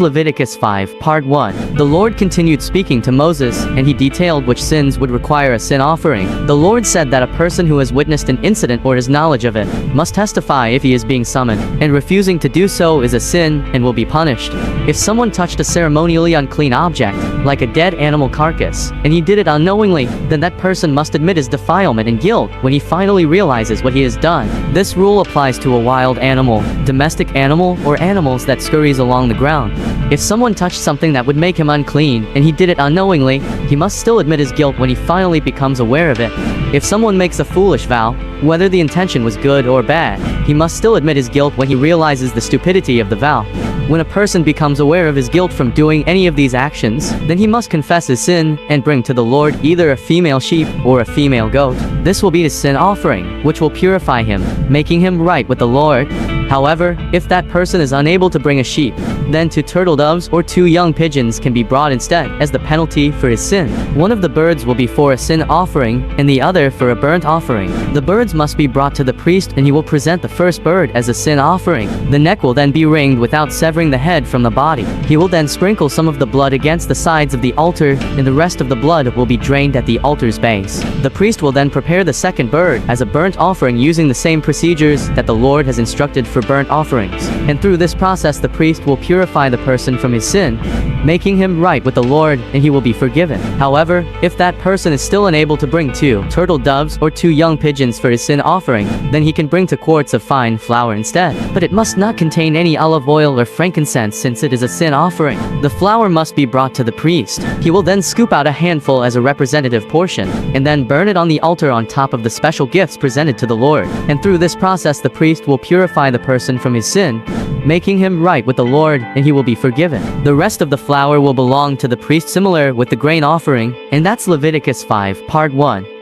Leviticus 5, Part 1. The Lord continued speaking to Moses, and he detailed which sins would require a sin offering. The Lord said that a person who has witnessed an incident or has knowledge of it must testify if he is being summoned, and refusing to do so is a sin and will be punished. If someone touched a ceremonially unclean object, like a dead animal carcass, and he did it unknowingly, then that person must admit his defilement and guilt when he finally realizes what he has done. This rule applies to a wild animal, domestic animal, or animals that scurries along the ground. If someone touched something that would make him unclean, and he did it unknowingly, he must still admit his guilt when he finally becomes aware of it. If someone makes a foolish vow, whether the intention was good or bad, he must still admit his guilt when he realizes the stupidity of the vow. When a person becomes aware of his guilt from doing any of these actions, then he must confess his sin and bring to the Lord either a female sheep or a female goat. This will be his sin offering, which will purify him, making him right with the Lord. However, if that person is unable to bring a sheep, then 2 turtle doves or 2 young pigeons can be brought instead as the penalty for his sin. One of the birds will be for a sin offering, and the other for a burnt offering. The birds must be brought to the priest, and he will present the first bird as a sin offering. The neck will then be wringed without severing the head from the body. He will then sprinkle some of the blood against the sides of the altar, and the rest of the blood will be drained at the altar's base. The priest will then prepare the second bird as a burnt offering using the same procedures that the Lord has instructed for burnt offerings. And through this process the priest will purify the person from his sin, making him right with the Lord, and he will be forgiven. However, if that person is still unable to bring 2 turtle doves or 2 young pigeons for his sin offering, then he can bring 2 quarts of fine flour instead. But it must not contain any olive oil or frankincense, since it is a sin offering. The flour must be brought to the priest. He will then scoop out a handful as a representative portion, and then burn it on the altar on top of the special gifts presented to the Lord. And through this process the priest will purify the person from his sin, making him right with the Lord, and he will be forgiven. The rest of the flour will belong to the priest, similar with the grain offering. And that's Leviticus 5, Part 1.